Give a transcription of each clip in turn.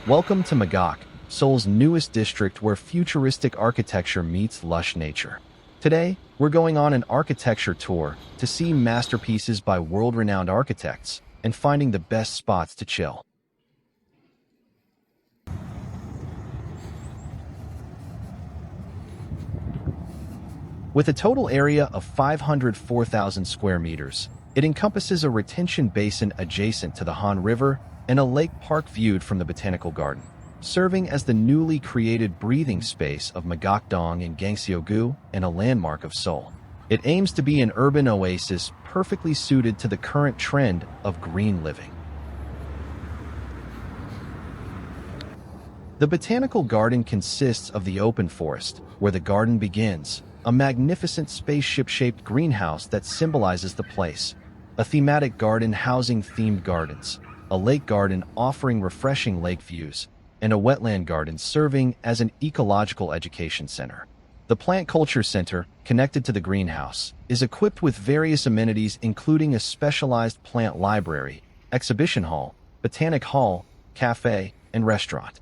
Welcome to Magok, Seoul's newest district where futuristic architecture meets lush nature. Today, we're going on an architecture tour to see masterpieces by world-renowned architects and finding the best spots to chill. With a total area of 504,000 square meters, it encompasses a retention basin adjacent to the Han River and a lake park viewed from the Botanical Garden, serving as the newly created breathing space of Magok-dong in Gangseo-gu and a landmark of Seoul. It aims to be an urban oasis perfectly suited to the current trend of green living. The Botanical Garden consists of the open forest, where the garden begins, a magnificent spaceship-shaped greenhouse that symbolizes the place, a thematic garden housing themed gardens, a lake garden offering refreshing lake views, and a wetland garden serving as an ecological education center. The Plant Culture Center, connected to the greenhouse, is equipped with various amenities including a specialized plant library, exhibition hall, Botanic Hall, cafe, and restaurant.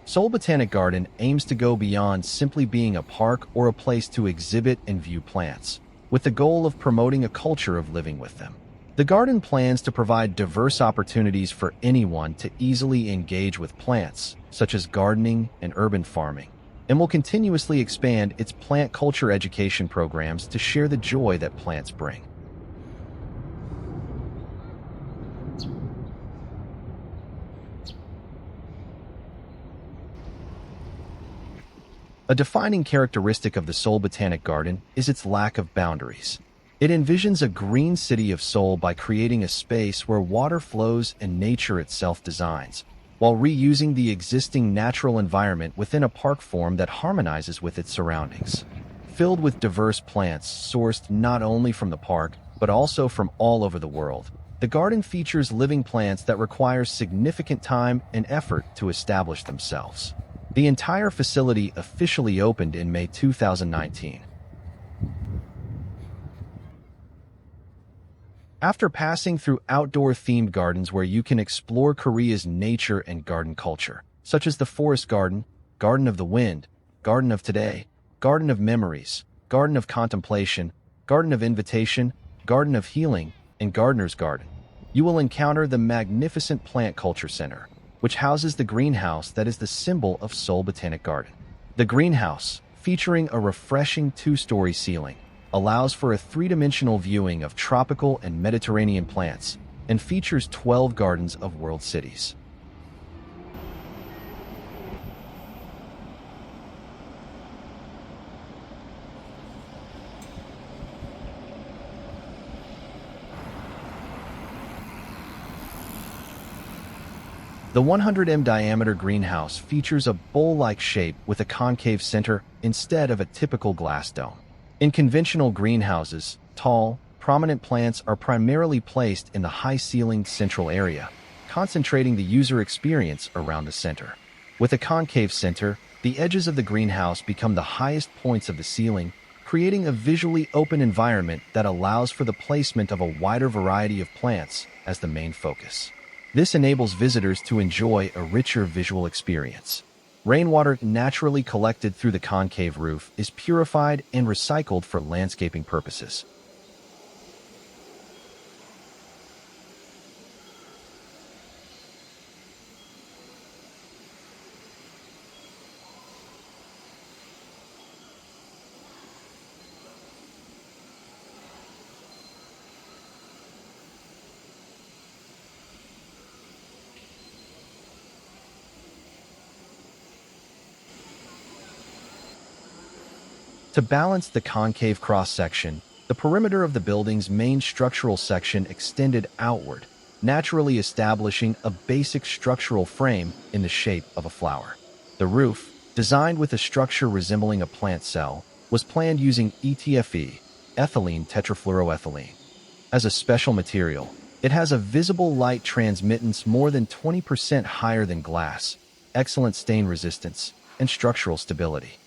Seoul Botanic Garden aims to go beyond simply being a park or a place to exhibit and view plants, with the goal of promoting a culture of living with them. The garden plans to provide diverse opportunities for anyone to easily engage with plants, such as gardening and urban farming, and will continuously expand its plant culture education programs to share the joy that plants bring. A defining characteristic of the Seoul Botanic Garden is its lack of boundaries. It envisions a green city of Seoul by creating a space where water flows and nature itself designs, while reusing the existing natural environment within a park form that harmonizes with its surroundings. Filled with diverse plants sourced not only from the park, but also from all over the world, the garden features living plants that require significant time and effort to establish themselves. The entire facility officially opened in May 2019. After passing through outdoor-themed gardens where you can explore Korea's nature and garden culture, such as the Forest Garden, Garden of the Wind, Garden of Today, Garden of Memories, Garden of Contemplation, Garden of Invitation, Garden of Healing, and Gardener's Garden, you will encounter the magnificent Plant Culture Center, which houses the greenhouse that is the symbol of Seoul Botanic Garden. The greenhouse, featuring a refreshing two-story ceiling, allows for a three-dimensional viewing of tropical and Mediterranean plants and features 12 gardens of world cities. The 100 m diameter greenhouse features a bowl-like shape with a concave center instead of a typical glass dome. In conventional greenhouses, tall, prominent plants are primarily placed in the high-ceilinged central area, concentrating the user experience around the center. With a concave center, the edges of the greenhouse become the highest points of the ceiling, creating a visually open environment that allows for the placement of a wider variety of plants as the main focus. This enables visitors to enjoy a richer visual experience. Rainwater naturally collected through the concave roof is purified and recycled for landscaping purposes. To balance the concave cross-section, the perimeter of the building's main structural section extended outward, naturally establishing a basic structural frame in the shape of a flower. The roof, designed with a structure resembling a plant cell, was planned using ETFE, ethylene tetrafluoroethylene. As a special material, it has a visible light transmittance more than 20% higher than glass, excellent stain resistance, and structural stability.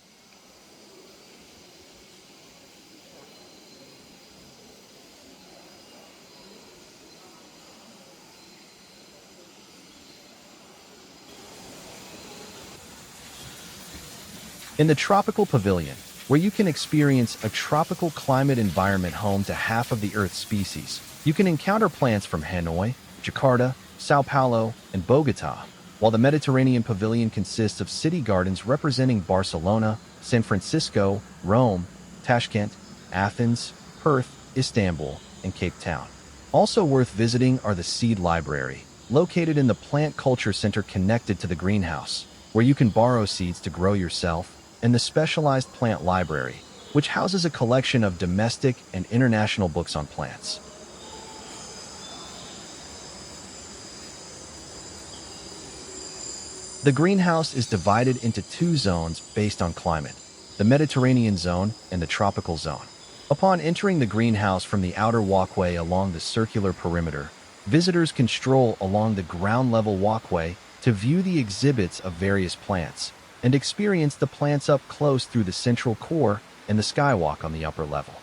In the Tropical Pavilion, where you can experience a tropical climate environment home to half of the Earth's species, you can encounter plants from Hanoi, Jakarta, Sao Paulo, and Bogota, while the Mediterranean Pavilion consists of city gardens representing Barcelona, San Francisco, Rome, Tashkent, Athens, Perth, Istanbul, and Cape Town. Also worth visiting are the Seed Library, located in the Plant Culture Center connected to the greenhouse, where you can borrow seeds to grow yourself, and the Specialized Plant Library, which houses a collection of domestic and international books on plants. The greenhouse is divided into two zones based on climate, the Mediterranean zone and the tropical zone. Upon entering the greenhouse from the outer walkway along the circular perimeter, visitors can stroll along the ground-level walkway to view the exhibits of various plants and experience the plants up close through the central core and the skywalk on the upper level.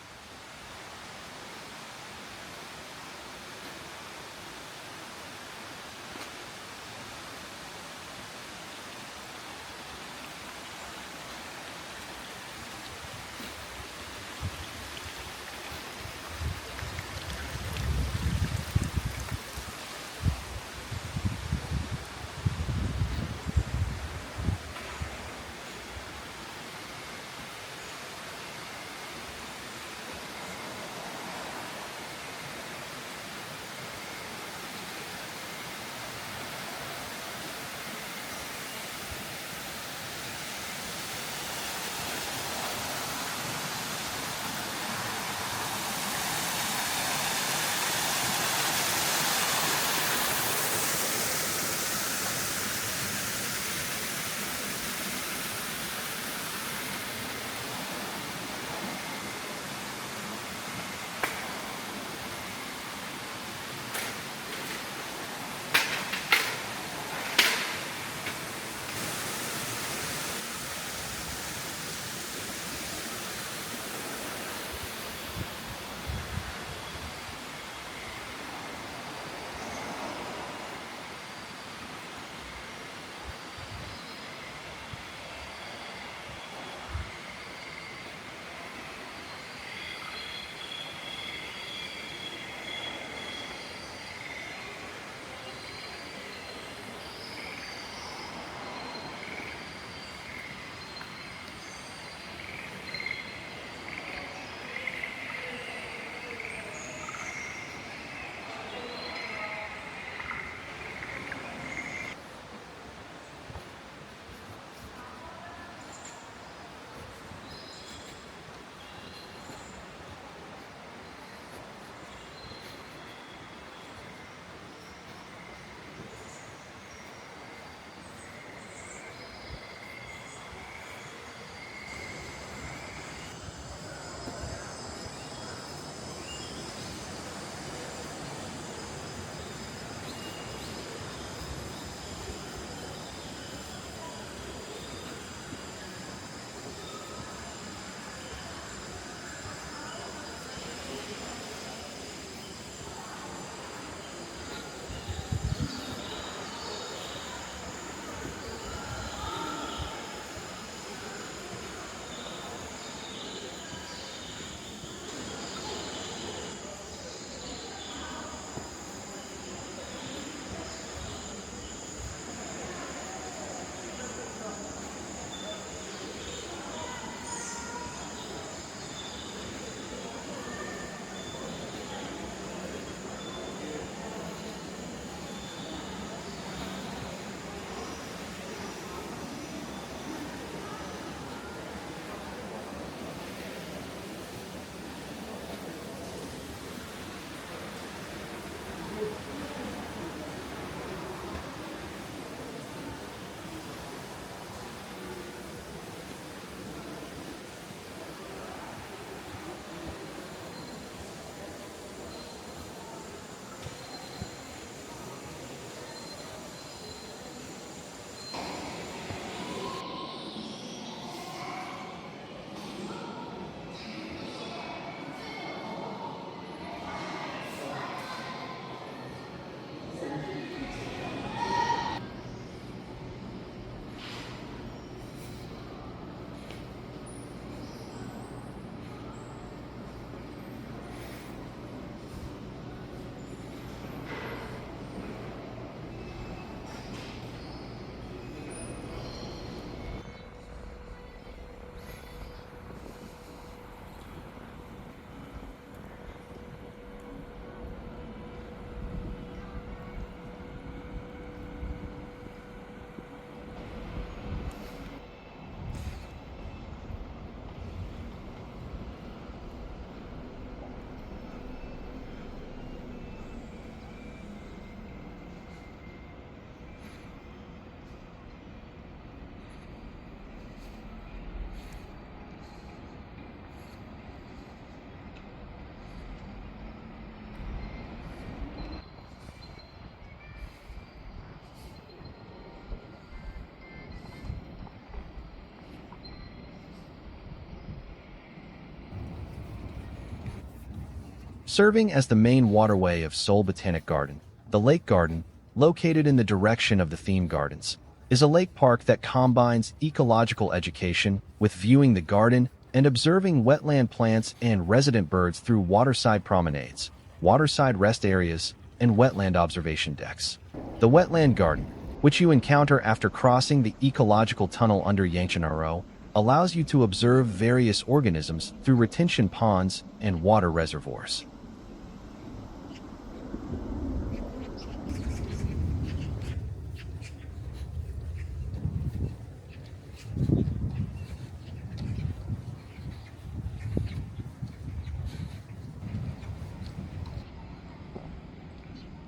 Serving as the main waterway of Seoul Botanic Garden, the Lake Garden, located in the direction of the theme gardens, is a lake park that combines ecological education with viewing the garden and observing wetland plants and resident birds through waterside promenades, waterside rest areas, and wetland observation decks. The Wetland Garden, which you encounter after crossing the ecological tunnel under Yangchenaro, allows you to observe various organisms through retention ponds and water reservoirs.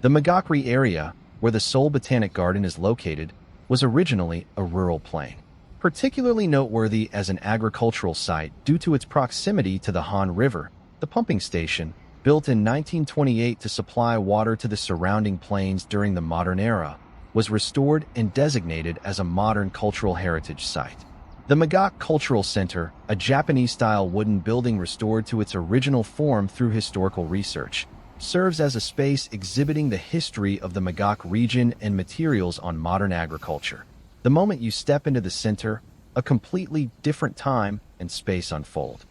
The Magok area, where the Seoul Botanic Garden is located, was originally a rural plain, particularly noteworthy as an agricultural site due to its proximity to the Han River. The pumping station, built in 1928 to supply water to the surrounding plains during the modern era, was restored and designated as a modern cultural heritage site. The Magok Cultural Center, a Japanese-style wooden building restored to its original form through historical research, serves as a space exhibiting the history of the Magok region and materials on modern agriculture. The moment you step into the center, a completely different time and space unfold.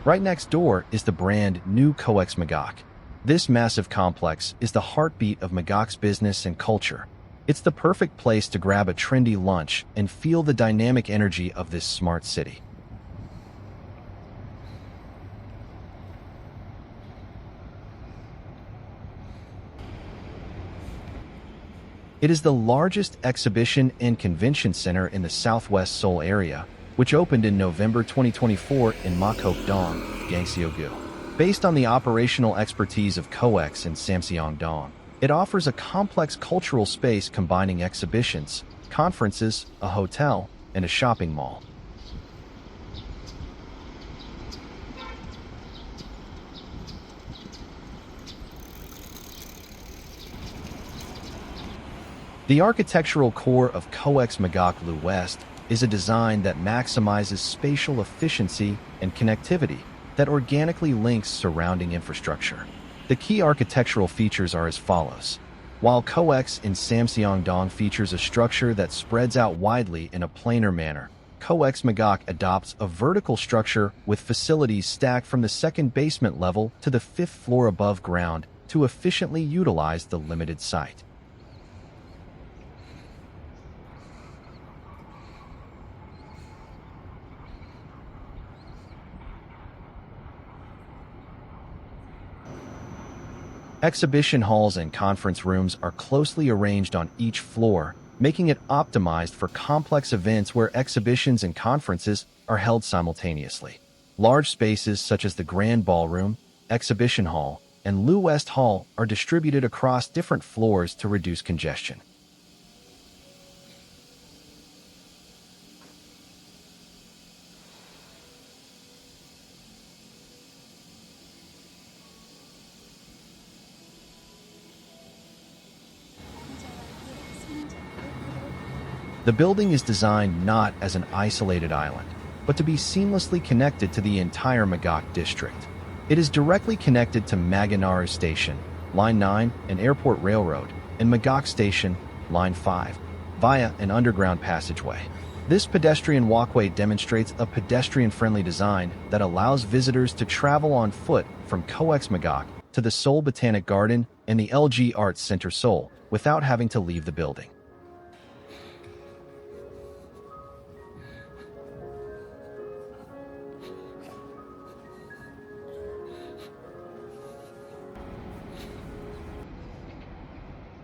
Right next door is the brand new COEX Magok. This massive complex is the heartbeat of Magok's business and culture. It's the perfect place to grab a trendy lunch and feel the dynamic energy of this smart city. It is the largest exhibition and convention center in the southwest Seoul area, which opened in November 2024 in Magok-dong, Gangseo-gu. Based on the operational expertise of COEX and Samseong-dong, it offers a complex cultural space combining exhibitions, conferences, a hotel, and a shopping mall. The architectural core of COEX Magok West is a design that maximizes spatial efficiency and connectivity that organically links surrounding infrastructure. The key architectural features are as follows. While COEX in Samseong-dong features a structure that spreads out widely in a planar manner, COEX Magok adopts a vertical structure with facilities stacked from the second basement level to the fifth floor above ground to efficiently utilize the limited site. Exhibition halls and conference rooms are closely arranged on each floor, making it optimized for complex events where exhibitions and conferences are held simultaneously. Large spaces such as the Grand Ballroom, Exhibition Hall, and Lu West Hall are distributed across different floors to reduce congestion. The building is designed not as an isolated island, but to be seamlessly connected to the entire Magok district. It is directly connected to Maganaru Station, Line 9, and Airport Railroad, and Magok Station, Line 5, via an underground passageway. This pedestrian walkway demonstrates a pedestrian-friendly design that allows visitors to travel on foot from COEX Magok to the Seoul Botanic Garden and the LG Arts Center Seoul without having to leave the building.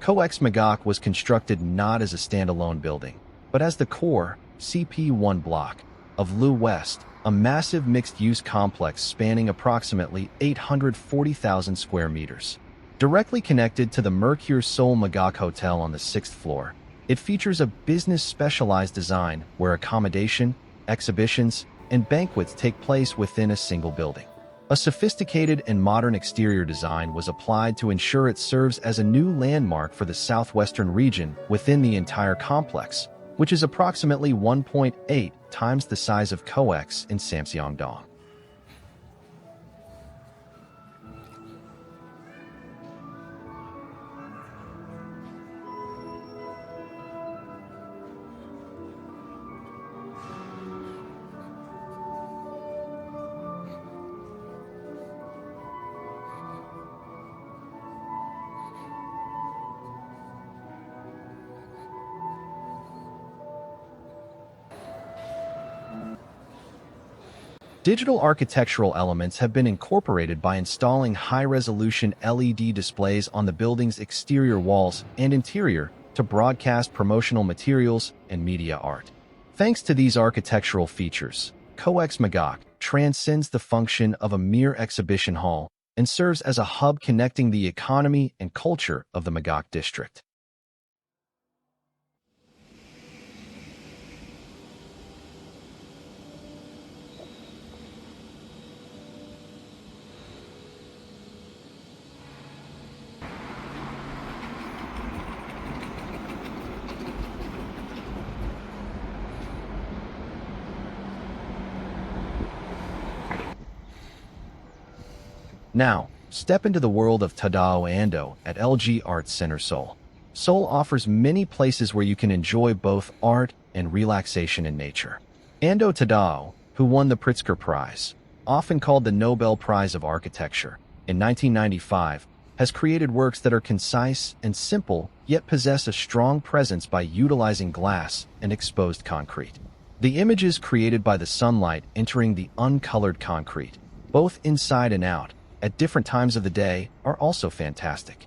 COEX Magok was constructed not as a standalone building, but as the core, CP1 block, of Lu West, a massive mixed-use complex spanning approximately 840,000 square meters. Directly connected to the Mercure Seoul Magok Hotel on the 6th floor, it features a business-specialized design where accommodation, exhibitions, and banquets take place within a single building. A sophisticated and modern exterior design was applied to ensure it serves as a new landmark for the southwestern region within the entire complex, which is approximately 1.8 times the size of COEX in Samseong-dong. Digital architectural elements have been incorporated by installing high-resolution LED displays on the building's exterior walls and interior to broadcast promotional materials and media art. Thanks to these architectural features, COEX Magok transcends the function of a mere exhibition hall and serves as a hub connecting the economy and culture of the Magok district. Now, step into the world of Tadao Ando at LG Arts Center Seoul. Seoul offers many places where you can enjoy both art and relaxation in nature. Ando Tadao, who won the Pritzker Prize, often called the Nobel Prize of Architecture, in 1995, has created works that are concise and simple, yet possess a strong presence by utilizing glass and exposed concrete. The images created by the sunlight entering the uncolored concrete, both inside and out, at different times of the day, are also fantastic.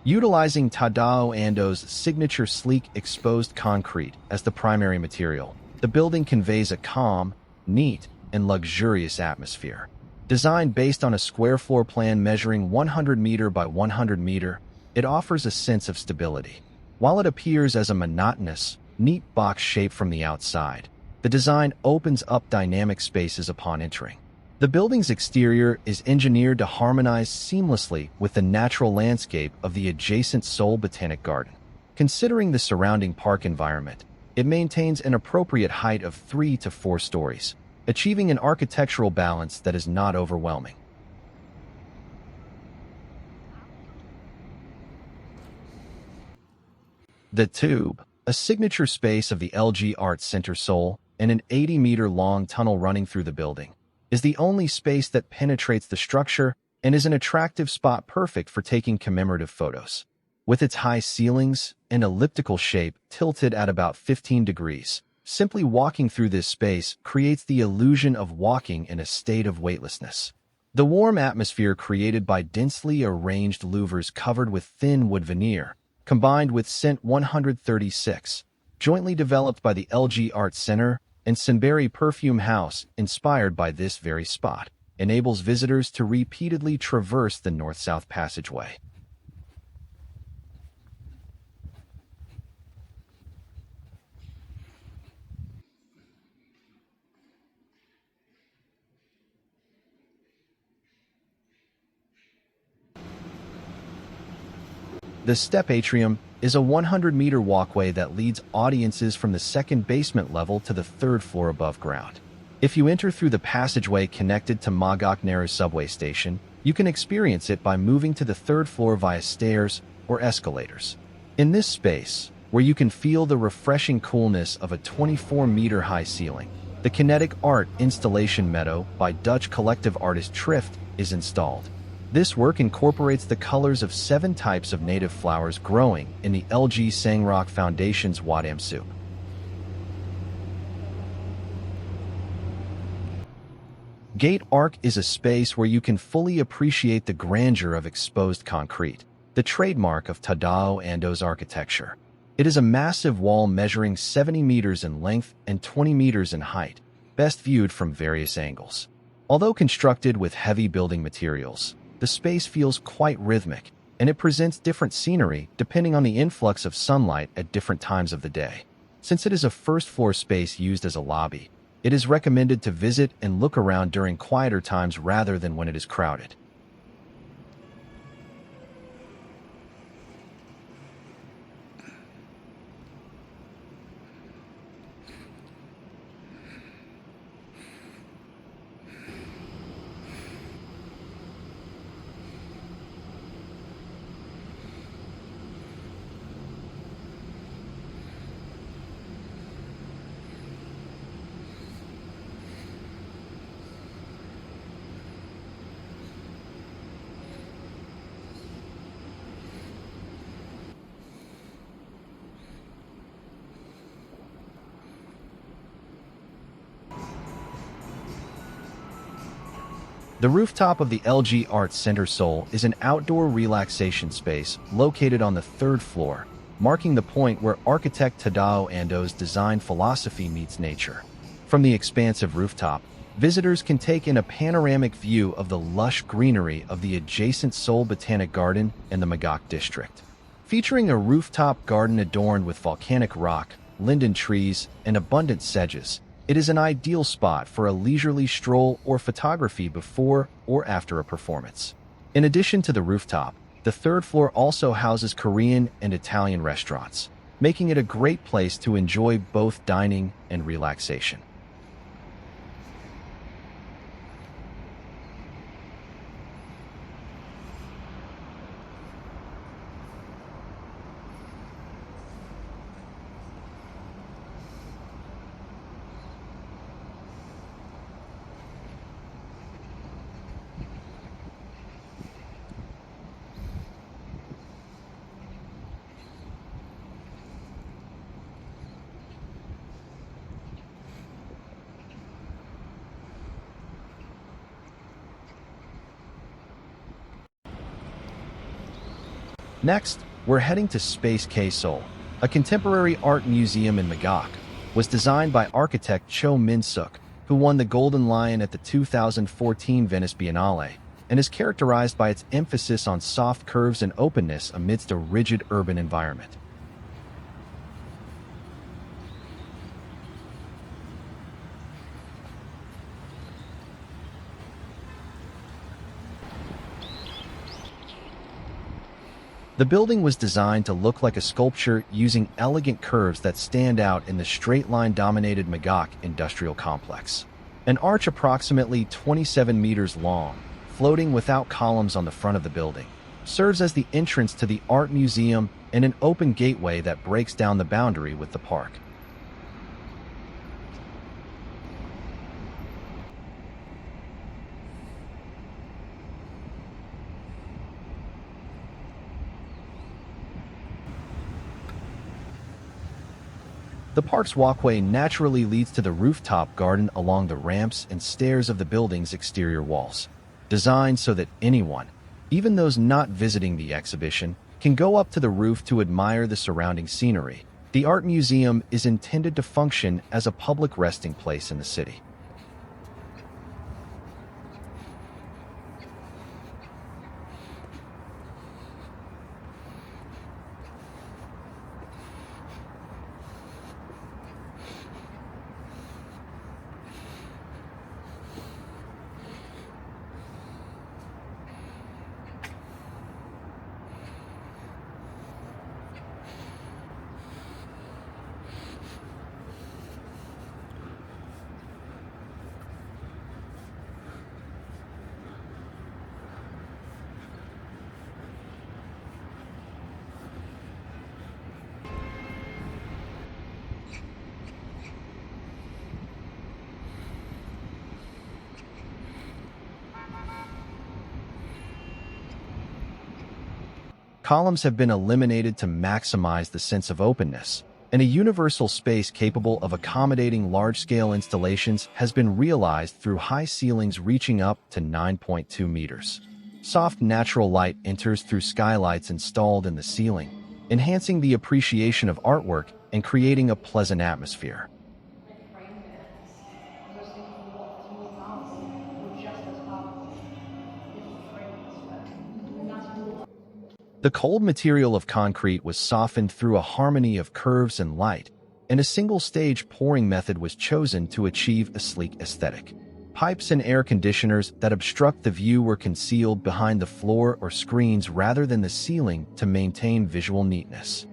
Utilizing Tadao Ando's signature sleek exposed concrete as the primary material, the building conveys a calm, neat, and luxurious atmosphere. Designed based on a square floor plan measuring 100 meter by 100 meter, it offers a sense of stability. While it appears as a monotonous, neat box shape from the outside, the design opens up dynamic spaces upon entering. The building's exterior is engineered to harmonize seamlessly with the natural landscape of the adjacent Seoul Botanic Garden. Considering the surrounding park environment, it maintains an appropriate height of 3 to 4 stories, achieving an architectural balance that is not overwhelming. The Tube, a signature space of the LG Arts Center Seoul and an 80-meter-long tunnel running through the building, is the only space that penetrates the structure and is an attractive spot perfect for taking commemorative photos. With its high ceilings and elliptical shape tilted at about 15 degrees, simply walking through this space creates the illusion of walking in a state of weightlessness. The warm atmosphere created by densely arranged louvers covered with thin wood veneer, combined with Scent 136, jointly developed by the LG Arts Center and Sunbury Perfume House, inspired by this very spot, enables visitors to repeatedly traverse the north-south passageway. The Step Atrium is a 100-meter walkway that leads audiences from the second basement level to the third floor above ground. If you enter through the passageway connected to Magok-dong subway station, you can experience it by moving to the third floor via stairs or escalators. In this space, where you can feel the refreshing coolness of a 24-meter-high ceiling, the kinetic art installation Meadow by Dutch collective artist Trift is installed. This work incorporates the colors of 7 types of native flowers growing in the LG Sangrock Foundation's Wadam soup. Gate Arc is a space where you can fully appreciate the grandeur of exposed concrete, the trademark of Tadao Ando's architecture. It is a massive wall measuring 70 meters in length and 20 meters in height, best viewed from various angles. Although constructed with heavy building materials, the space feels quite rhythmic, and it presents different scenery depending on the influx of sunlight at different times of the day. Since it is a first-floor space used as a lobby, It is recommended to visit and look around during quieter times rather than when it is crowded. The rooftop of the LG Arts Center Seoul is an outdoor relaxation space located on the third floor, marking the point where architect Tadao Ando's design philosophy meets nature. From the expansive rooftop, visitors can take in a panoramic view of the lush greenery of the adjacent Seoul Botanic Garden and the Magok district. Featuring a rooftop garden adorned with volcanic rock, linden trees, and abundant sedges, it is an ideal spot for a leisurely stroll or photography before or after a performance. In addition to the rooftop, the third floor also houses Korean and Italian restaurants, making it a great place to enjoy both dining and relaxation. Next, we're heading to Space K Seoul, a contemporary art museum in Magok. Was designed by architect Cho Min-suk, who won the Golden Lion at the 2014 Venice Biennale, and is characterized by its emphasis on soft curves and openness amidst a rigid urban environment. The building was designed to look like a sculpture using elegant curves that stand out in the straight-line-dominated Magok industrial complex. An arch approximately 27 meters long, floating without columns on the front of the building, serves as the entrance to the art museum and an open gateway that breaks down the boundary with the park. The park's walkway naturally leads to the rooftop garden along the ramps and stairs of the building's exterior walls, designed so that anyone, even those not visiting the exhibition, can go up to the roof to admire the surrounding scenery. The art museum is intended to function as a public resting place in the city. Columns have been eliminated to maximize the sense of openness, and a universal space capable of accommodating large-scale installations has been realized through high ceilings reaching up to 9.2 meters. Soft natural light enters through skylights installed in the ceiling, enhancing the appreciation of artwork and creating a pleasant atmosphere. The cold material of concrete was softened through a harmony of curves and light, and a single-stage pouring method was chosen to achieve a sleek aesthetic. Pipes and air conditioners that obstruct the view were concealed behind the floor or screens rather than the ceiling to maintain visual neatness.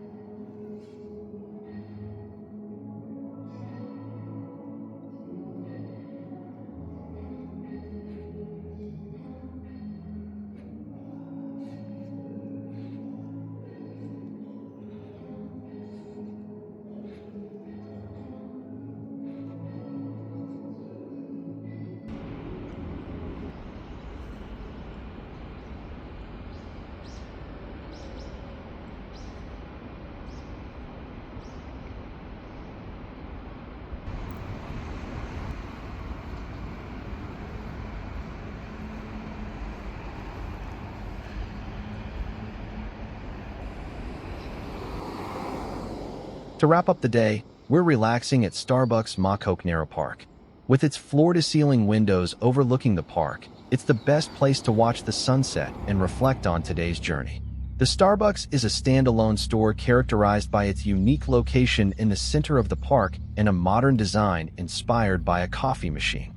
To wrap up the day, we're relaxing at Starbucks Magok-dong Park. With its floor-to-ceiling windows overlooking the park, it's the best place to watch the sunset and reflect on today's journey. The Starbucks is a standalone store characterized by its unique location in the center of the park and a modern design inspired by a coffee machine.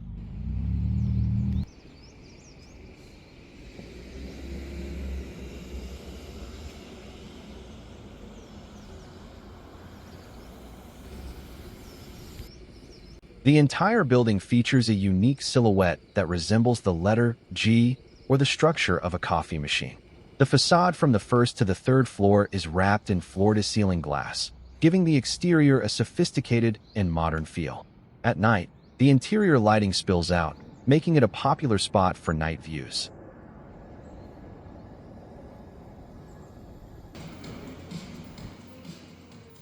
The entire building features a unique silhouette that resembles the letter G or the structure of a coffee machine. The facade from the first to the third floor is wrapped in floor-to-ceiling glass, giving the exterior a sophisticated and modern feel. At night, the interior lighting spills out, making it a popular spot for night views.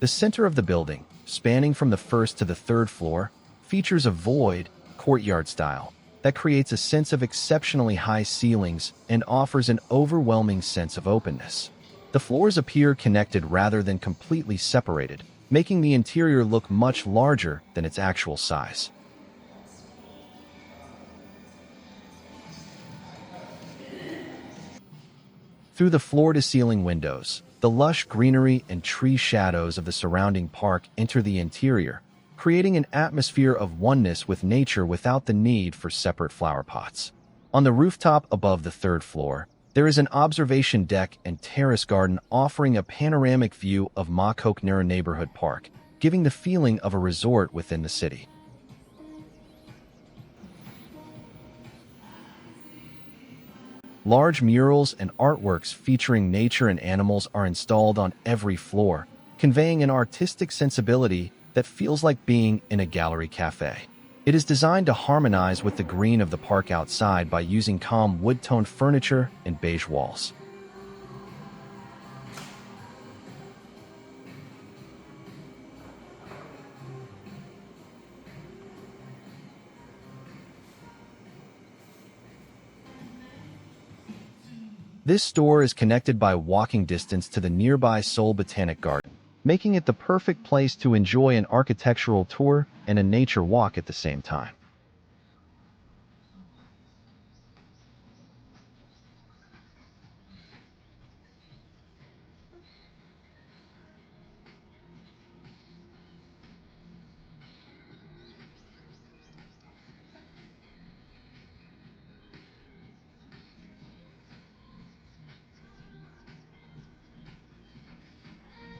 The center of the building, spanning from the first to the third floor, features a void, courtyard style that creates a sense of exceptionally high ceilings and offers an overwhelming sense of openness. The floors appear connected rather than completely separated, making the interior look much larger than its actual size. Through the floor-to-ceiling windows, the lush greenery and tree shadows of the surrounding park enter the interior, creating an atmosphere of oneness with nature without the need for separate flower pots. On the rooftop above the third floor, there is an observation deck and terrace garden offering a panoramic view of Magok-dong Neighborhood Park, giving the feeling of a resort within the city. Large murals and artworks featuring nature and animals are installed on every floor, conveying an artistic sensibility that feels like being in a gallery cafe. It is designed to harmonize with the green of the park outside by using calm wood-toned furniture and beige walls. This store is connected by walking distance to the nearby Seoul Botanic Garden, making it the perfect place to enjoy an architectural tour and a nature walk at the same time.